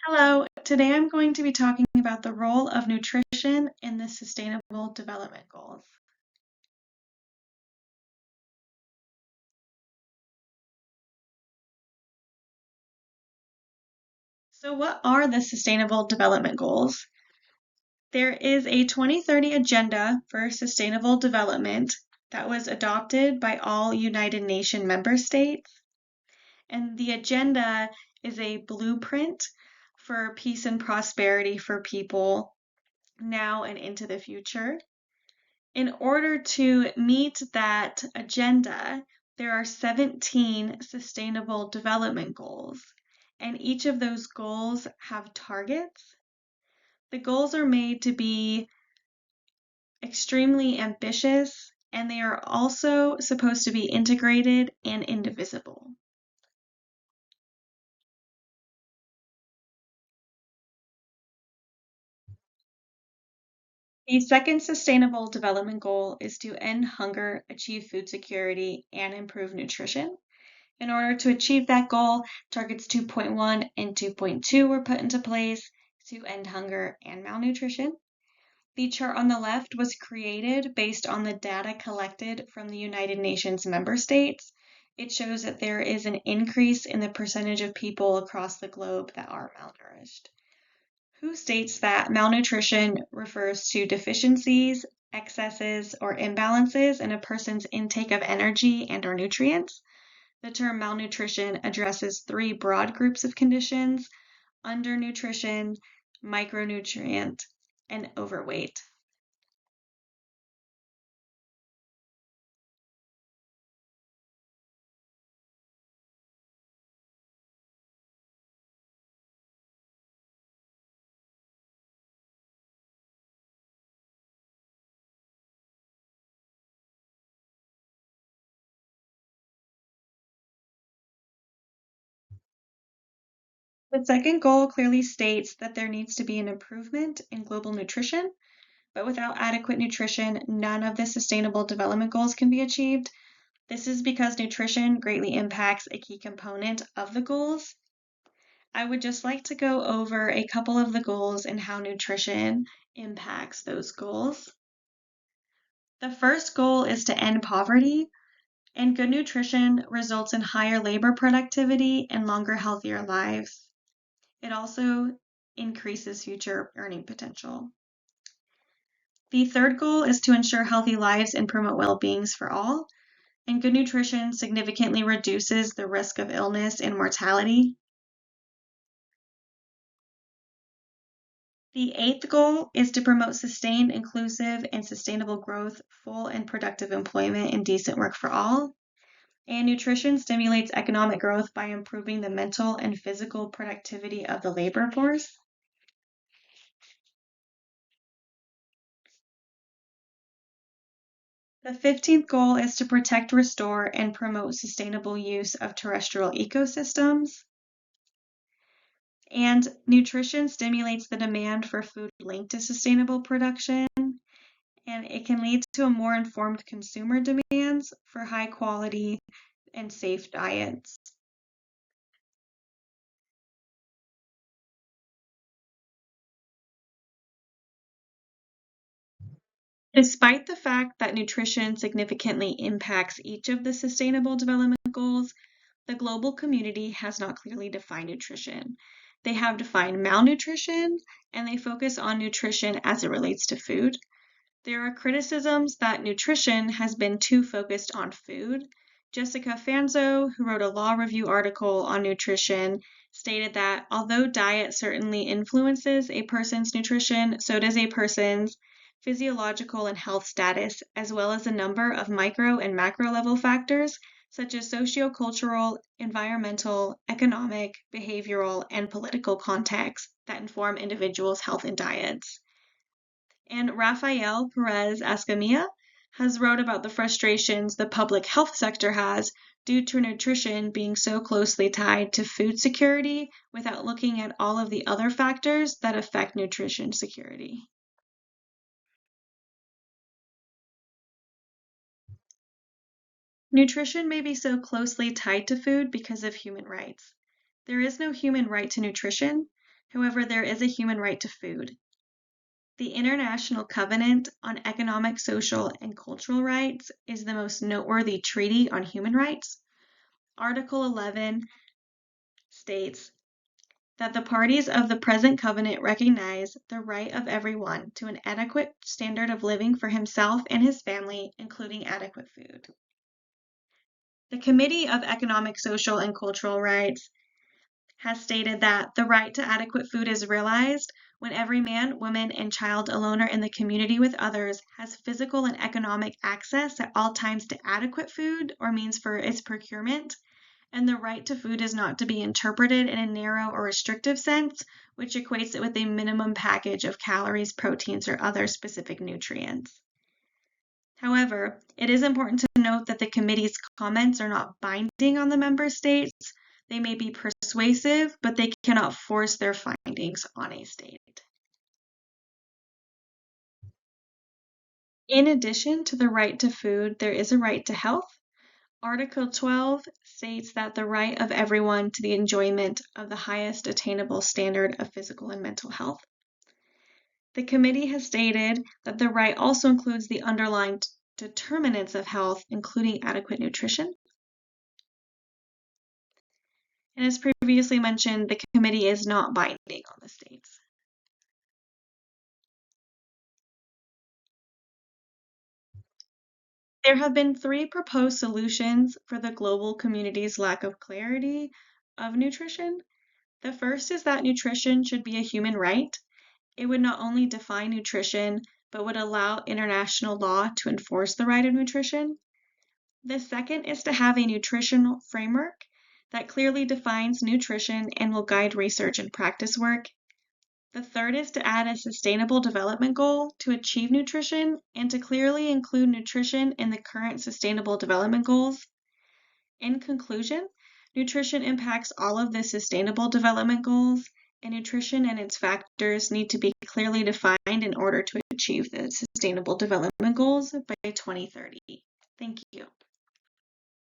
Hello, today I'm going to be talking about the role of nutrition in the Sustainable Development Goals. So, what are the Sustainable Development Goals? There is a 2030 Agenda for Sustainable Development that was adopted by all United Nations member states. And the agenda is a blueprint for peace and prosperity for people now and into the future. In order to meet that agenda, there are 17 Sustainable Development Goals, and each of those goals have targets. The goals are made to be extremely ambitious, and they are also supposed to be integrated and indivisible. The second Sustainable Development Goal is to end hunger, achieve food security, and improve nutrition. In order to achieve that goal, targets 2.1 and 2.2 were put into place to end hunger and malnutrition. The chart on the left was created based on the data collected from the United Nations member states. It shows that there is an increase in the percentage of people across the globe that are malnourished. WHO states that malnutrition refers to deficiencies, excesses, or imbalances in a person's intake of energy and/or nutrients. The term malnutrition addresses three broad groups of conditions: undernutrition, micronutrient, and overweight. The second goal clearly states that there needs to be an improvement in global nutrition, but without adequate nutrition, none of the Sustainable Development Goals can be achieved. This is because nutrition greatly impacts a key component of the goals. I would just like to go over a couple of the goals and how nutrition impacts those goals. The first goal is to end poverty, and good nutrition results in higher labor productivity and longer, healthier lives. It also increases future earning potential. The third goal is to ensure healthy lives and promote well-being for all, and good nutrition significantly reduces the risk of illness and mortality. The eighth goal is to promote sustained, inclusive, and sustainable growth, full and productive employment, and decent work for all. And nutrition stimulates economic growth by improving the mental and physical productivity of the labor force. The 15th goal is to protect, restore, and promote sustainable use of terrestrial ecosystems. And nutrition stimulates the demand for food linked to sustainable production, and it can lead to a more informed consumer demands for high quality and safe diets. Despite the fact that nutrition significantly impacts each of the Sustainable Development Goals, the global community has not clearly defined nutrition. They have defined malnutrition, and they focus on nutrition as it relates to food. There are criticisms that nutrition has been too focused on food. Jessica Fanzo, who wrote a law review article on nutrition, stated that although diet certainly influences a person's nutrition, so does a person's physiological and health status, as well as a number of micro and macro level factors such as sociocultural, environmental, economic, behavioral, and political contexts that inform individuals' health and diets. And Rafael Perez Escamilla has wrote about the frustrations the public health sector has due to nutrition being so closely tied to food security without looking at all of the other factors that affect nutrition security. Nutrition may be so closely tied to food because of human rights. There is no human right to nutrition. However, there is a human right to food. The International Covenant on Economic, Social, and Cultural Rights is the most noteworthy treaty on human rights. Article 11 states that the parties of the present covenant recognize the right of everyone to an adequate standard of living for himself and his family, including adequate food. The Committee of Economic, Social, and Cultural Rights has stated that the right to adequate food is realized when every man, woman, and child alone or in the community with others has physical and economic access at all times to adequate food or means for its procurement, and the right to food is not to be interpreted in a narrow or restrictive sense, which equates it with a minimum package of calories, proteins, or other specific nutrients. However, it is important to note that the committee's comments are not binding on the member states. They may be persuasive, but they cannot force their findings on a state. In addition to the right to food, there is a right to health. Article 12 states that the right of everyone to the enjoyment of the highest attainable standard of physical and mental health. The committee has stated that the right also includes the underlying determinants of health, including adequate nutrition. And as previously mentioned, the committee is not binding on the states. There have been 3 proposed solutions for the global community's lack of clarity of nutrition. The first is that nutrition should be a human right. It would not only define nutrition, but would allow international law to enforce the right of nutrition. The second is to have a nutritional framework that clearly defines nutrition and will guide research and practice work. The third is to add a sustainable development goal to achieve nutrition and to clearly include nutrition in the current sustainable development goals. In conclusion, nutrition impacts all of the sustainable development goals, and nutrition and its factors need to be clearly defined in order to achieve the sustainable development goals by 2030. Thank you.